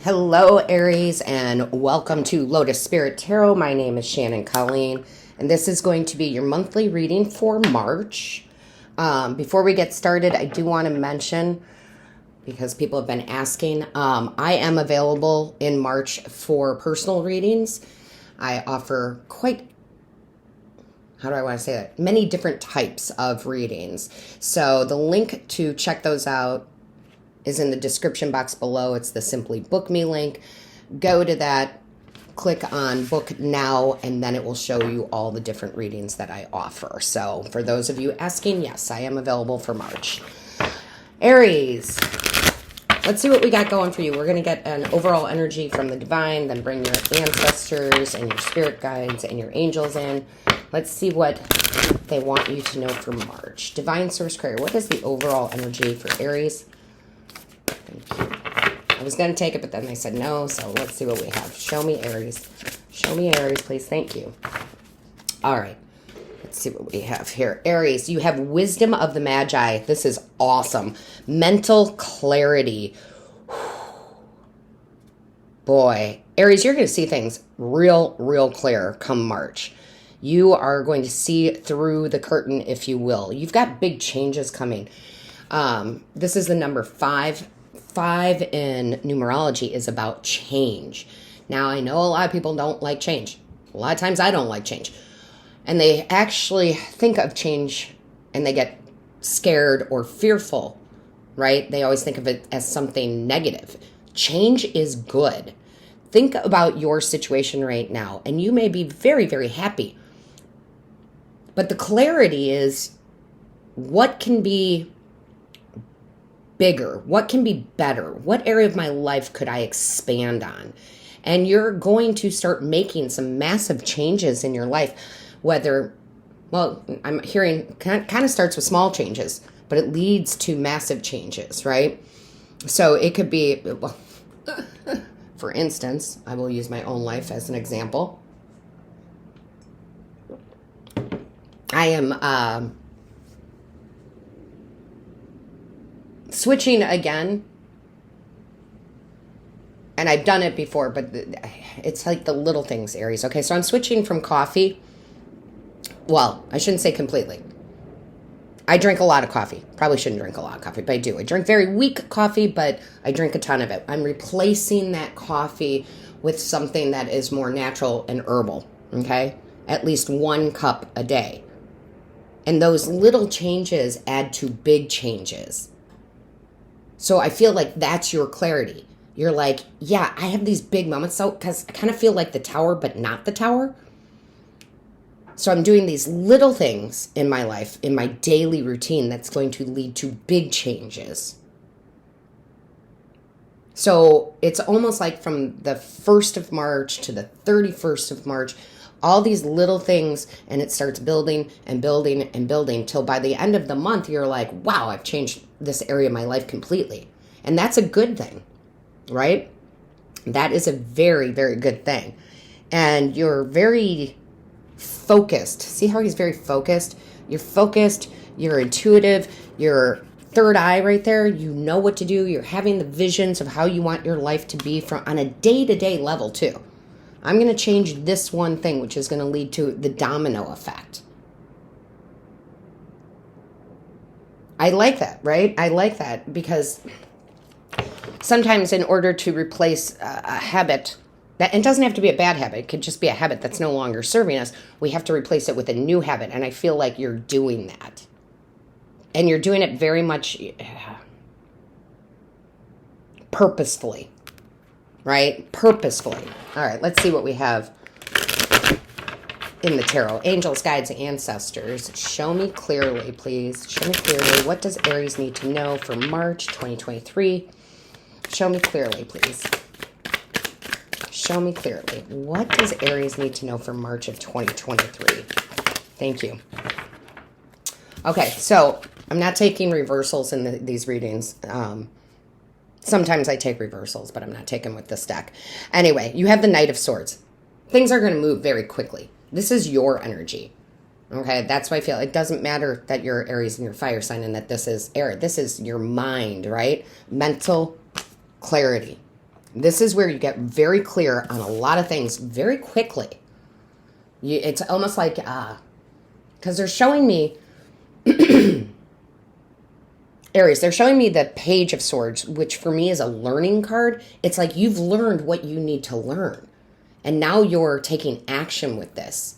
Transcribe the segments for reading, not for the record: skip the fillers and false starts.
Hello, Aries, and welcome to Lotus Spirit Tarot. My name is Shannon Colleen, and this is going to be your monthly reading for March. Before we get started, I do want to mention, because people have been asking, I am available in March for personal readings. I offer many different types of readings. So the link to check those out is in the description box below. It's the Simply Book Me link. Go to that, click on Book Now, and then it will show you all the different readings that I offer. So for those of you asking, yes, I am available for March. Aries, let's see what we got going for you. We're going to get an overall energy from the divine, then bring your ancestors and your spirit guides and your angels in. Let's see what they want you to know for March. Divine Source Creator, what is the overall energy for Aries? I was going to take it, but then they said no, so let's see what we have. Show me Aries. Show me Aries, please. Thank you. All right. Let's see what we have here. Aries, you have Wisdom of the Magi. This is awesome. Mental clarity. Boy, Aries, you're going to see things real clear come March. You are going to see through the curtain, if you will. You've got big changes coming. This is the number 5. 5 in numerology is about change. Now, I know a lot of people don't like change. A lot of times I don't like change. And they actually think of change and they get scared or fearful, right? They always think of it as something negative. Change is good. Think about your situation right now, and you may be very happy. But the clarity is, what can be bigger? What can be better? What area of my life could I expand on? And you're going to start making some massive changes in your life. I'm hearing kind of starts with small changes, but it leads to massive changes, right? So it could be, well, for instance, I will use my own life as an example. I am switching again, and I've done it before, but it's like the little things, Aries. Okay, so I'm switching from coffee. Well, I shouldn't say completely. I drink a lot of coffee. Probably shouldn't drink a lot of coffee, but I do. I drink very weak coffee, but I drink a ton of it. I'm replacing that coffee with something that is more natural and herbal, okay? At least 1 cup a day. And those little changes add to big changes. So I feel like that's your clarity. You're like, yeah, I have these big moments. So, because I kind of feel like the tower, but not the tower. So I'm doing these little things in my life, in my daily routine, that's going to lead to big changes. So it's almost like from the 1st of March to the 31st of March, all these little things, and it starts building and building and building till by the end of the month, you're like, wow, I've changed this area of my life completely. And that's a good thing, right? That is a very good thing. And you're very focused. See how he's very focused? You're focused, you're intuitive, you're third eye right there. You know what to do. You're having the visions of how you want your life to be on a day-to-day level too. I'm going to change this one thing, which is going to lead to the domino effect. I like that, right? I like that because sometimes in order to replace a habit, that it doesn't have to be a bad habit. It could just be a habit that's no longer serving us. We have to replace it with a new habit. And I feel like you're doing that. And you're doing it very much purposefully. Right? Purposefully. All right, let's see what we have in the tarot. Angels, guides, ancestors. Show me clearly, please. Show me clearly. What does Aries need to know for March 2023? Show me clearly, please. Show me clearly. What does Aries need to know for March of 2023? Thank you. Okay, so I'm not taking reversals in these readings. Sometimes I take reversals, but I'm not taking with this deck. Anyway, you have the Knight of Swords. Things are going to move very quickly. This is your energy. Okay, that's why I feel it doesn't matter that you're Aries and your fire sign and that this is air. This is your mind, right? Mental clarity. This is where you get very clear on a lot of things very quickly. It's almost like, because they're showing me, Aries, they're showing me the Page of Swords, which for me is a learning card. It's like you've learned what you need to learn. And now you're taking action with this.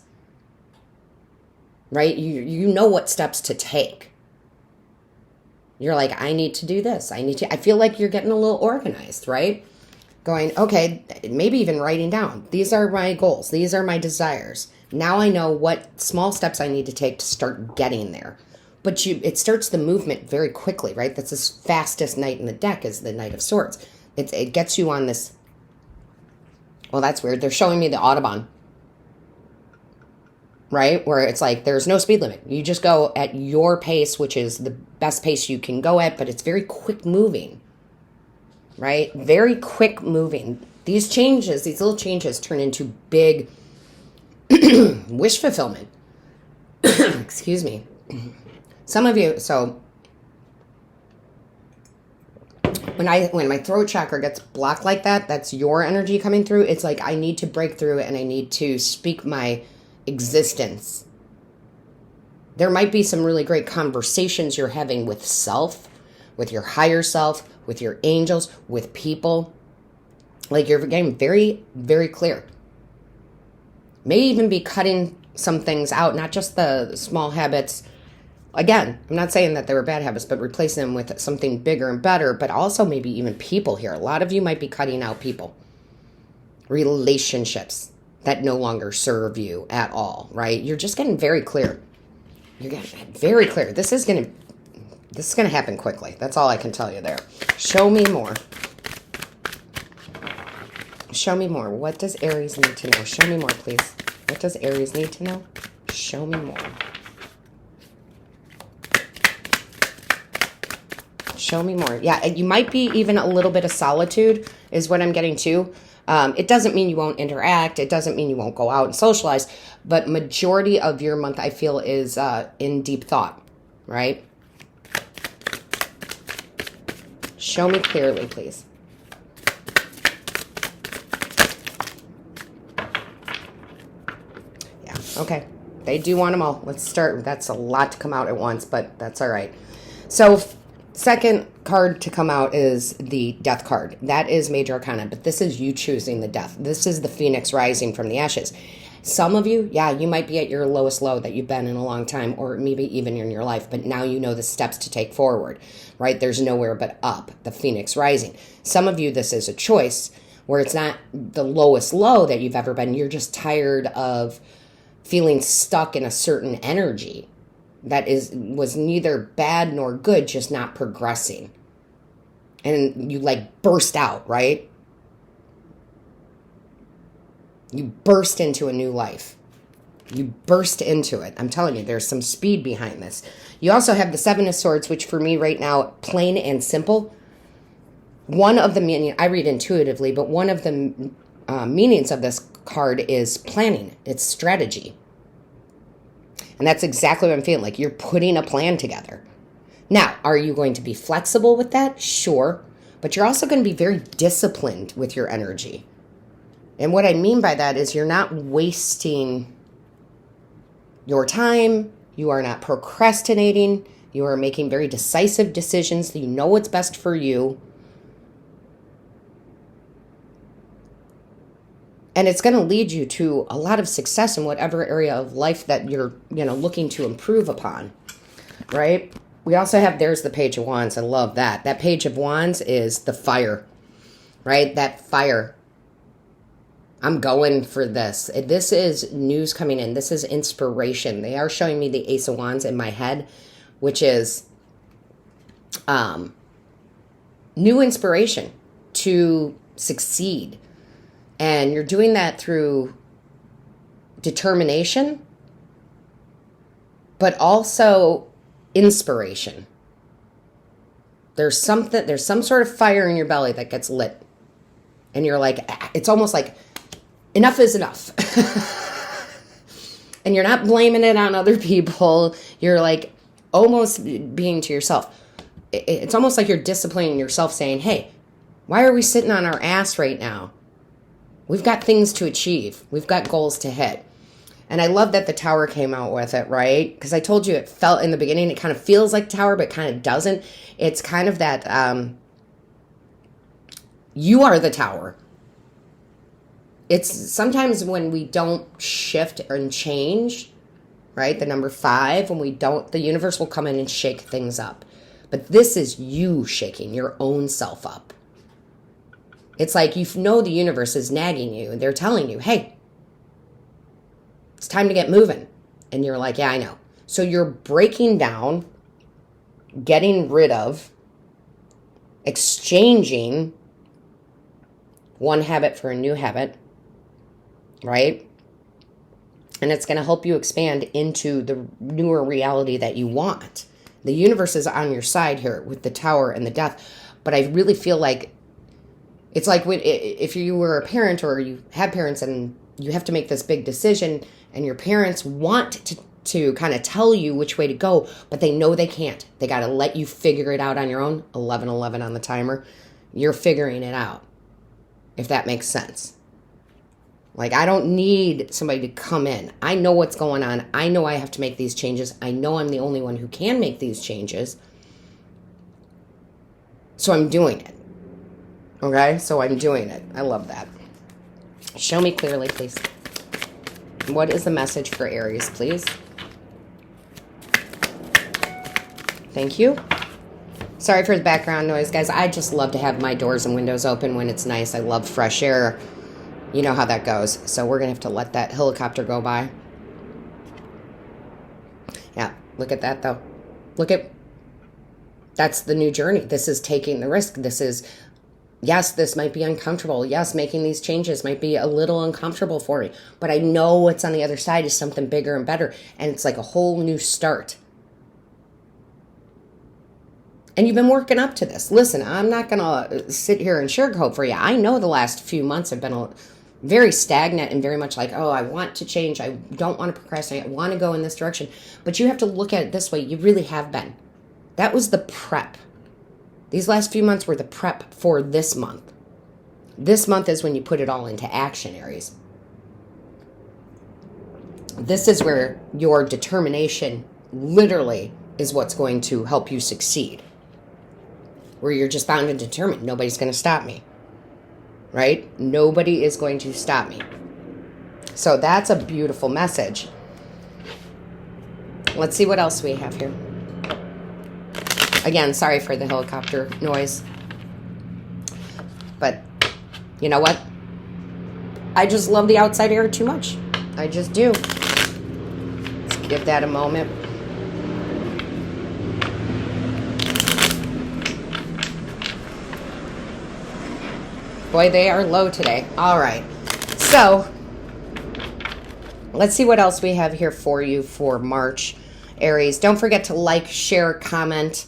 Right? You know what steps to take. You're like, I need to do this. I feel like you're getting a little organized, right? Going, okay, maybe even writing down. These are my goals. These are my desires. Now I know what small steps I need to take to start getting there. But it starts the movement very quickly, right? That's the fastest knight in the deck is the Knight of Swords. It gets you on this. Well, that's weird. They're showing me the Audubon, right? Where it's like there's no speed limit. You just go at your pace, which is the best pace you can go at, but it's very quick moving, right? Very quick moving. These changes, these little changes turn into big wish fulfillment. Excuse me. Some of you, so when my throat chakra gets blocked like that, that's your energy coming through. It's like I need to break through and I need to speak my existence. There might be some really great conversations you're having with self, with your higher self, with your angels, with people. Like you're getting very, very clear. May even be cutting some things out, not just the small habits. Again, I'm not saying that they were bad habits, but replacing them with something bigger and better, but also maybe even people here. A lot of you might be cutting out people. Relationships that no longer serve you at all, right? You're just getting very clear. You're getting very clear. This is going to happen quickly. That's all I can tell you there. Show me more. Show me more. What does Aries need to know? Show me more, please. What does Aries need to know? Show me more. Show me more. Yeah, you might be even a little bit of solitude is what I'm getting to. It doesn't mean you won't interact. It doesn't mean you won't go out and socialize. But majority of your month, I feel, is in deep thought, right? Show me clearly, please. Yeah, okay. They do want them all. Let's start. That's a lot to come out at once, but that's all right. So second card to come out is the Death card. That is Major Arcana, but this is you choosing the death. This is the Phoenix rising from the ashes. Some of you, yeah, you might be at your lowest low that you've been in a long time, or maybe even in your life, but now you know the steps to take forward, right? There's nowhere but up, the Phoenix rising. Some of you, this is a choice where it's not the lowest low that you've ever been. You're just tired of feeling stuck in a certain energy that was neither bad nor good, just not progressing. And you like burst out, right? You burst into a new life. You burst into it. I'm telling you, there's some speed behind this. You also have the Seven of Swords, which for me right now, plain and simple. One of the meaning, I read intuitively, but one of the meanings of this card is planning. It's strategy. And that's exactly what I'm feeling like. You're putting a plan together. Now, are you going to be flexible with that? Sure. But you're also going to be very disciplined with your energy. And what I mean by that is you're not wasting your time. You are not procrastinating. You are making very decisive decisions. You know what's best for you. And it's going to lead you to a lot of success in whatever area of life that you're, looking to improve upon, right? We also have, there's the Page of Wands. I love that. That Page of Wands is the fire, right? That fire. I'm going for this. This is news coming in. This is inspiration. They are showing me the Ace of Wands in my head, which is new inspiration to succeed. And you're doing that through determination, but also inspiration. There's some sort of fire in your belly that gets lit. And you're like, it's almost like enough is enough. And you're not blaming it on other people. You're like almost being to yourself. It's almost like you're disciplining yourself saying, hey, Why are we sitting on our ass right now? We've got things to achieve. We've got goals to hit. And I love that the Tower came out with it, right? Because I told you it felt in the beginning, it kind of feels like Tower, but kind of doesn't. It's kind of that you are the Tower. It's sometimes when we don't shift and change, right? The number 5, when we don't, the universe will come in and shake things up. But this is you shaking your own self up. It's like you know the universe is nagging you and they're telling you, hey, it's time to get moving. And you're like, yeah, I know. So you're breaking down, getting rid of, exchanging one habit for a new habit, right? And it's going to help you expand into the newer reality that you want. The universe is on your side here with the Tower and the Death. But I really feel like it's like if you were a parent or you have parents and you have to make this big decision and your parents want to kind of tell you which way to go, but they know they can't. They got to let you figure it out on your own. 11:11 on the timer. You're figuring it out, if that makes sense. Like, I don't need somebody to come in. I know what's going on. I know I have to make these changes. I know I'm the only one who can make these changes. So I'm doing it. Okay? So I'm doing it. I love that. Show me clearly, please. What is the message for Aries, please? Thank you. Sorry for the background noise, guys. I just love to have my doors and windows open when it's nice. I love fresh air. You know how that goes. So we're going to have to let that helicopter go by. Yeah, look at that, though. Look at... That's the new journey. This is taking the risk. This is... Yes, this might be uncomfortable. Yes, making these changes might be a little uncomfortable for me. But I know what's on the other side is something bigger and better. And it's like a whole new start. And you've been working up to this. Listen, I'm not going to sit here and sugarcoat for you. I know the last few months have been very stagnant and very much like, oh, I want to change. I don't want to procrastinate. I want to go in this direction. But you have to look at it this way. You really have been. That was the prep. These last few months were the prep for this month. This month is when you put it all into action, Aries. This is where your determination literally is what's going to help you succeed. Where you're just bound and determined. Nobody's going to stop me. Right? Nobody is going to stop me. So that's a beautiful message. Let's see what else we have here. Again, sorry for the helicopter noise. But you know what? I just love the outside air too much. I just do. Let's give that a moment. Boy, they are low today. All right. So, let's see what else we have here for you for March, Aries. Don't forget to like, share, comment,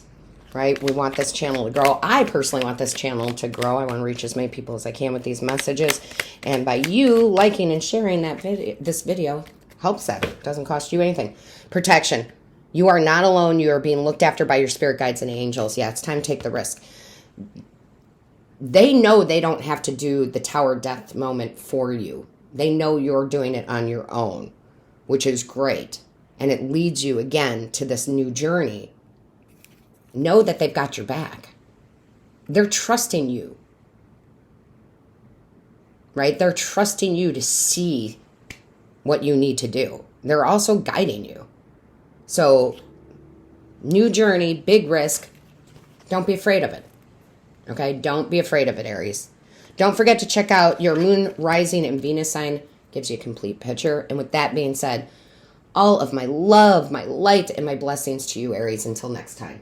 right? We want this channel to grow. I personally want this channel to grow. I want to reach as many people as I can with these messages. And by you liking and sharing this video helps that. It doesn't cost you anything. Protection. You are not alone. You are being looked after by your spirit guides and angels. Yeah, it's time to take the risk. They know they don't have to do the Tower Death moment for you. They know you're doing it on your own, which is great. And it leads you, again, to this new journey. Know that they've got your back. They're trusting you. Right? They're trusting you to see what you need to do. They're also guiding you. So, new journey, big risk. Don't be afraid of it. Okay, don't be afraid of it, Aries. Don't forget to check out your moon, rising, and Venus sign. Gives you a complete picture. And with that being said, all of my love, my light, and my blessings to you, Aries. Until next time.